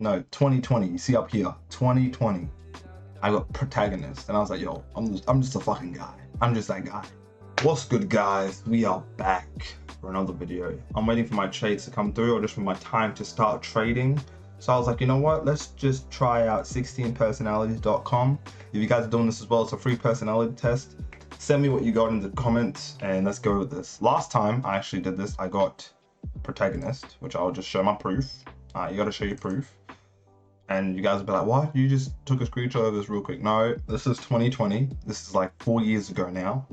No, 2020. You see up here, 2020. I got protagonist, and I was like, yo, I'm just a fucking guy. I'm just that guy. What's good, guys? We are back for another video. I'm waiting for my trades to come through, or just for my time to start trading. So I was like, you know what? Let's just try out 16personalities.com. If you guys are doing this as well, it's a free personality test. Send me what you got in the comments, and let's go with this. Last time I actually did this, I got protagonist, which I'll just show my proof. You gotta show your proof. And you guys will be like, what? You just took a screenshot of this real quick. No, this is 2020. This is like 4 years ago now.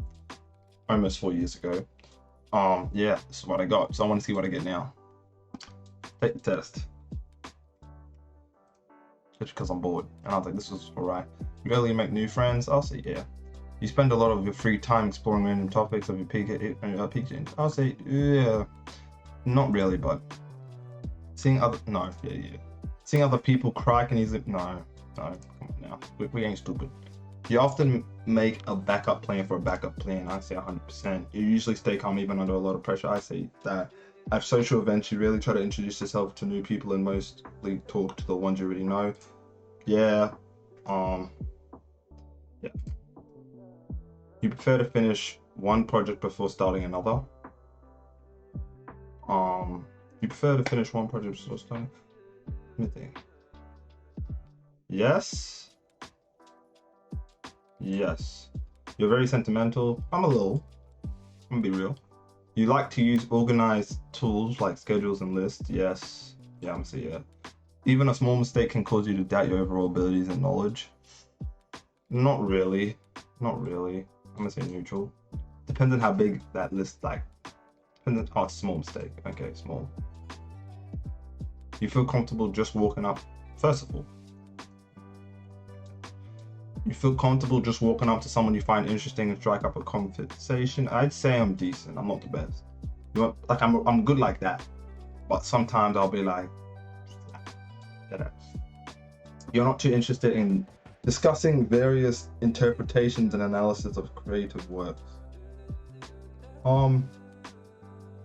Almost 4 years ago. Yeah, this is what I got. So I want to see what I get now. Take the test. Just because I'm bored. And I was like, this is alright. You rarely make new friends? I'll say, yeah. You spend a lot of your free time exploring random topics of your peak change. I'll say, yeah. Not really, but seeing other, no, yeah. Seeing other people cry can easily, no, come on now, we ain't stupid. You often make a backup plan for a backup plan. I say 100%. You usually stay calm even under a lot of pressure. I say that. At social events, you really try to introduce yourself to new people and mostly talk to the ones you already know. Yeah. Yeah. You prefer to finish one project before starting another. You prefer to finish one project before starting. Let me think. Yes. Yes. You're very sentimental. I'm gonna be real. You like to use organized tools like schedules and lists. Yes. Yeah, I'm gonna say yeah. Even a small mistake can cause you to doubt your overall abilities and knowledge. Not really. Not really. I'm gonna say neutral. Depends on how big that list, like. Depends on, oh, small mistake. Okay, small. You feel comfortable just walking up. First of all, you feel comfortable just walking up to someone you find interesting and strike up a conversation. I'd say I'm decent. I'm not the best. You know, like I'm good like that, but sometimes I'll be like, you're not too interested in discussing various interpretations and analysis of creative works.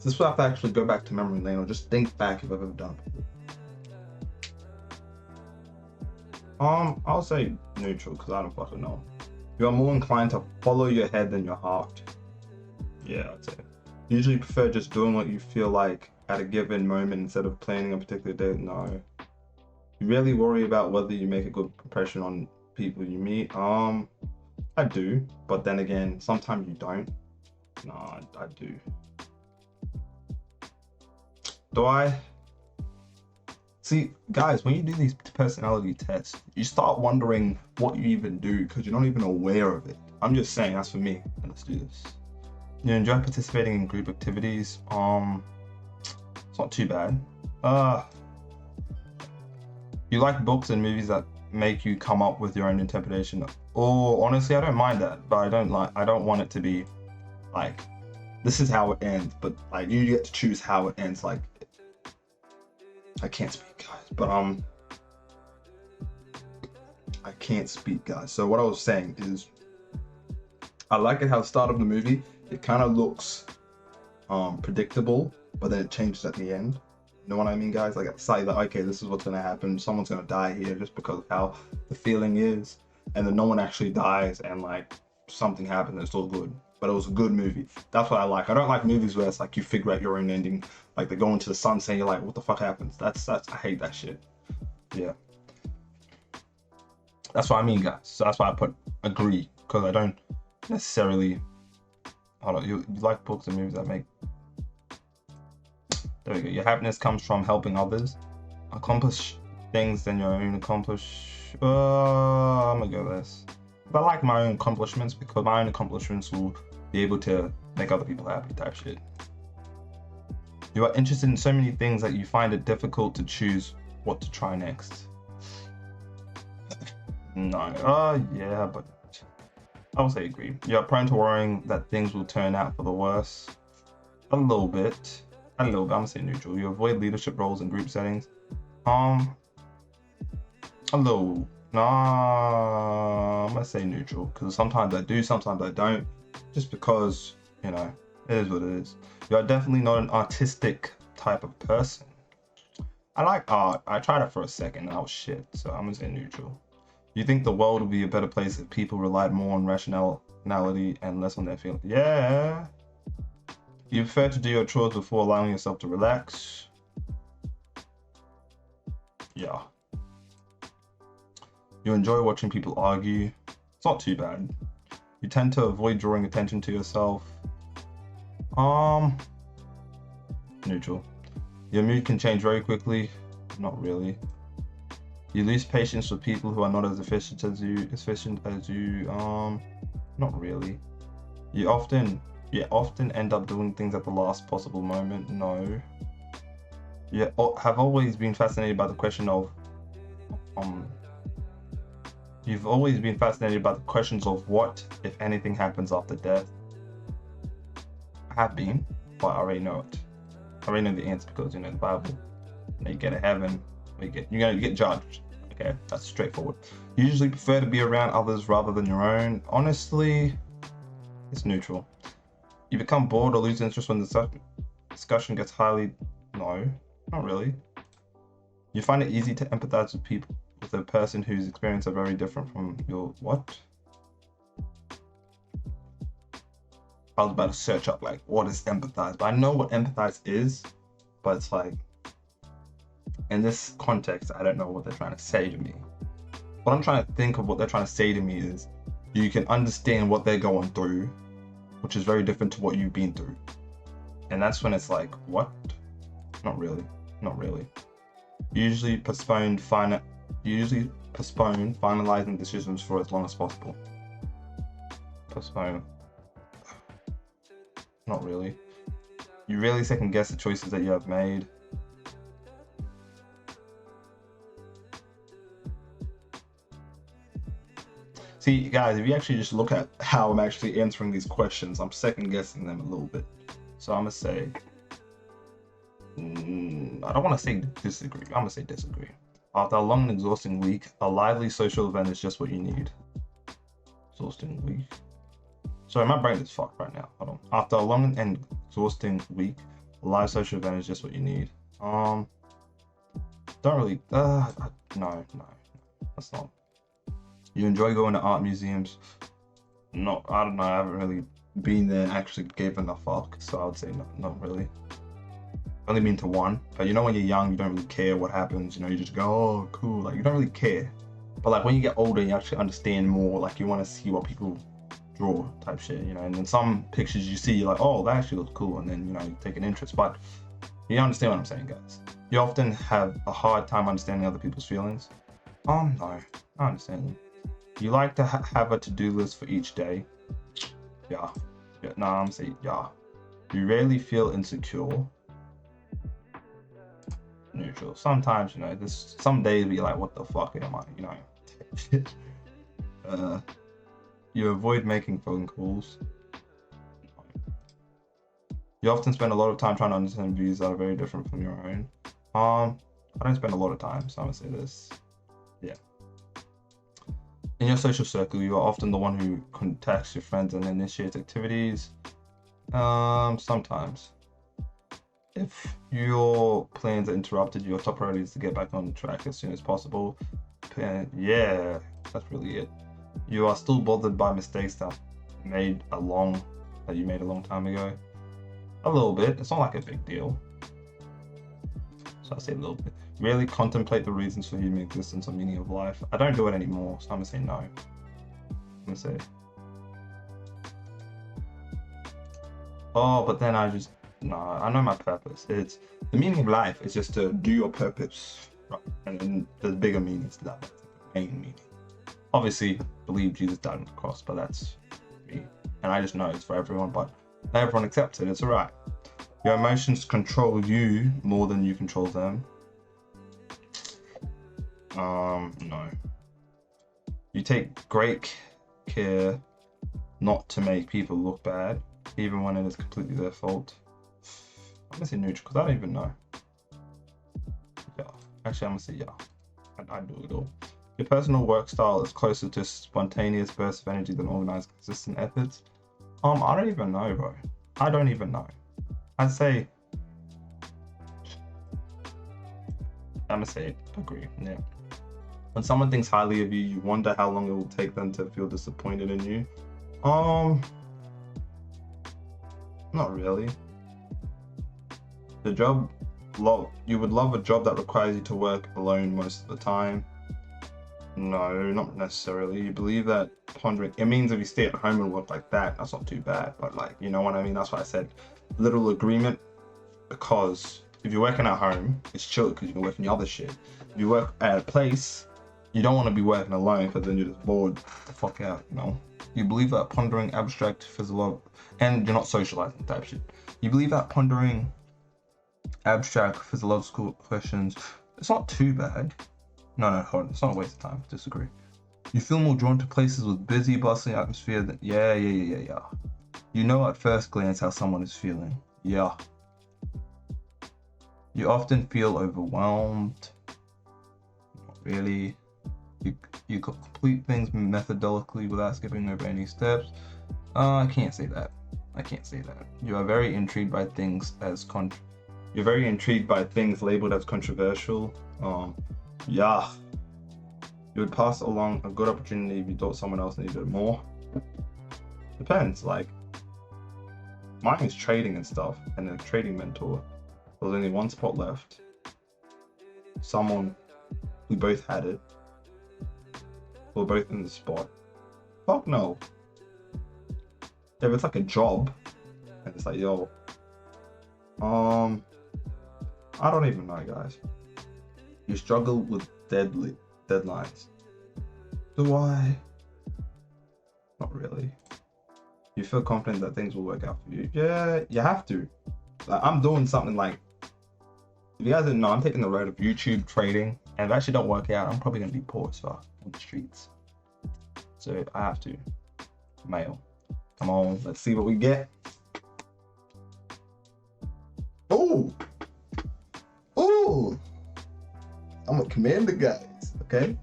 This will have to actually go back to memory lane or just think back if I've ever done it. I'll say neutral because I don't fucking know. You are more inclined to follow your head than your heart. Yeah, I'd say. You usually prefer just doing what you feel like at a given moment instead of planning a particular day. No. You rarely worry about whether you make a good impression on people you meet. I do, but then again, sometimes you don't. No, I do. Do I? See, guys, when you do these personality tests, you start wondering what you even do because you're not even aware of it. I'm just saying, that's for me. And let's do this. You enjoy participating in group activities. It's not too bad. You like books and movies that make you come up with your own interpretation. Or honestly, I don't mind that, but I don't want it to be like, this is how it ends, but like you get to choose how it ends. Like, I can't speak, guys, but I can't speak, guys. So what I was saying is, I like it how the start of the movie, it kind of looks predictable, but then it changes at the end. You know what I mean, guys? Like, it's like, okay, this is what's gonna happen. Someone's gonna die here just because of how the feeling is, and then no one actually dies, and like something happens, and it's all good. But it was a good movie. That's what I like. I don't like movies where it's like you figure out your own ending. Like they go into the sunset, you're like, what the fuck happens? That's I hate that shit. Yeah. That's what I mean, guys. So that's why I put agree, because I don't necessarily. Hold on, you like books and movies that make. There we go. Your happiness comes from helping others accomplish things than your own accomplish. I'm gonna go this. I like my own accomplishments because my own accomplishments will be able to make other people happy type shit. You are interested in so many things that you find it difficult to choose what to try next. No, yeah, but I would say agree. You're prone to worrying that things will turn out for the worse. A little bit. I'm gonna say neutral. You avoid leadership roles in group settings. A little. Nah, I'm gonna say neutral because sometimes I do, sometimes I don't. Just because, you know, it is what it is. You are definitely not an artistic type of person. I like art. I tried it for a second and I was shit, so I'm gonna say neutral. You think the world would be a better place if people relied more on rationality and less on their feelings? Yeah. You prefer to do your chores before allowing yourself to relax? Yeah. You enjoy watching people argue? It's not too bad. You tend to avoid drawing attention to yourself? Neutral. Your mood can change very quickly? Not really. You lose patience with people who are not as efficient as you. Not really. You often end up doing things at the last possible moment? No. You have always been fascinated by the question of you've always been fascinated by the questions of what, if anything, happens after death? I have been, but I already know it. I already know the answer because, you know, the Bible. You get to heaven, you get judged. Okay, that's straightforward. You usually prefer to be around others rather than your own? Honestly, it's neutral. You become bored or lose interest when the discussion gets highly... No, not really. You find it easy to empathize with a person whose experiences are very different from your... What? I was about to search up like what is empathize, but I know what empathize is, but it's like in this context I don't know what they're trying to say to me. What I'm trying to think of what they're trying to say to me is you can understand what they're going through, which is very different to what you've been through. And that's when it's like, what? Not really. You usually postpone finalizing decisions for as long as possible. Postpone. Not really. You really second guess the choices that you have made. See, guys, if you actually just look at how I'm actually answering these questions, I'm second guessing them a little bit. So I'm gonna say, I don't want to say disagree. I'm gonna say disagree. After a long and exhausting week, a lively social event is just what you need. Exhausting week. Sorry, my brain is fucked right now. Hold on. After a long and exhausting week, a live social event is just what you need. Don't really. No, that's not. You enjoy going to art museums? No, I don't know. I haven't really been there and actually given a fuck. So I would say no, not really. I've only been to one. But you know, when you're young, you don't really care what happens. You know, you just go, oh, cool. Like you don't really care. But like when you get older, you actually understand more. Like you want to see what people draw type shit, you know, and then some pictures you see, you're like, oh, that actually looks cool, and then, you know, you take an interest. But you understand what I'm saying, guys. You often have a hard time understanding other people's feelings. No, I understand you. You like to have a to-do list for each day? Yeah. No, I'm saying yeah. You rarely feel insecure? Neutral. Sometimes, you know, some days be like, what the fuck am I, you know? You avoid making phone calls. You often spend a lot of time trying to understand views that are very different from your own. I don't spend a lot of time, so I'm gonna say this. Yeah. In your social circle, you are often the one who contacts your friends and initiates activities. Sometimes. If your plans are interrupted, your top priority is to get back on track as soon as possible. Yeah, that's really it. You are still bothered by mistakes that you made a long time ago. A little bit. It's not like a big deal. So I say a little bit. Really contemplate the reasons for human existence or meaning of life. I don't do it anymore, so I'm gonna say no. I'm gonna say. Oh, but then I know my purpose. It's the meaning of life is just to do your purpose, right? And then there's bigger meanings to that. That's the main meaning. Obviously, believe Jesus died on the cross, but that's me. And I just know it's for everyone, but not everyone accepts it. It's alright. Your emotions control you more than you control them. No. You take great care not to make people look bad, even when it is completely their fault. I'm gonna say neutral because I don't even know. Yeah. Actually, I'm gonna say yeah. I do it all. Your personal work style is closer to spontaneous bursts of energy than organized, consistent efforts. I don't even know, bro. I don't even know. I'd say I'ma say agree. Yeah. When someone thinks highly of you, you wonder how long it will take them to feel disappointed in you. Not really. The job, you would love a job that requires you to work alone most of the time. No, not necessarily. You believe that pondering, it means if you stay at home and work like that, that's not too bad. But like, you know what I mean? That's why I said little agreement, because if you're working at home, it's chill because you can work on your other shit. If you work at a place, you don't want to be working alone because then you're just bored the fuck out, you know? You believe that pondering abstract physiological, and you're not socializing type shit. You believe that pondering abstract physiological questions, it's not too bad. No, hold on, it's not a waste of time, disagree. You feel more drawn to places with busy, bustling atmosphere than, yeah. You know at first glance how someone is feeling, yeah. You often feel overwhelmed, not really. You complete things methodically without skipping over any steps. I can't say that. You are very intrigued by things labeled as controversial. Yeah. You would pass along a good opportunity if you thought someone else needed more. Depends, like mine is trading and stuff, and a trading mentor. There was only one spot left. We both had it. We're both in the spot. Fuck no. If it's like a job, and it's like, yo, I don't even know, guys. You struggle with deadlines. Do I? Not really. You feel confident that things will work out for you. Yeah, you have to. Like, I'm doing something like, if you guys didn't know, I'm taking the road of YouTube trading, and if it actually don't work out, I'm probably gonna be poor as fuck on the streets. So I have to. Mail. Come on, let's see what we get. Oh! I'm a commander, guys, okay?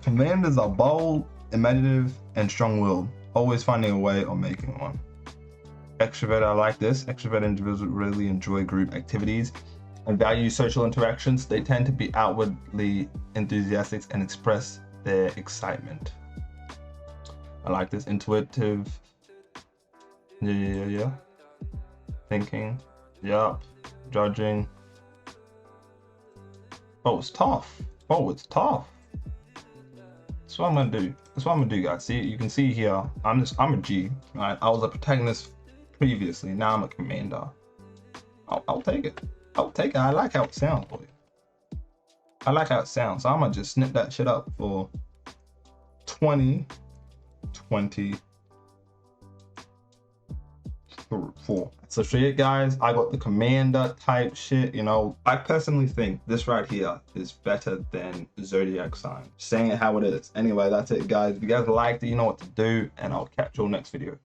Commanders are bold, imaginative, and strong-willed, always finding a way or making one. Extrovert, I like this. Extrovert individuals really enjoy group activities and value social interactions. They tend to be outwardly enthusiastic and express their excitement. I like this. Intuitive. Yeah. Thinking. Yup. Judging. Oh, it's tough. That's what I'm gonna do. Guys. See, you can see here, I'm a G. Right? I was a protagonist previously. Now I'm a commander. I'll take it. I like how it sounds, boy. So I'm gonna just snip that shit up for 2024. So shit, guys, I got the commander type shit, you know. I personally think this right here is better than zodiac sign. Saying it how it is. Anyway, that's it, guys. If you guys liked it, you know what to do, and I'll catch you all next video.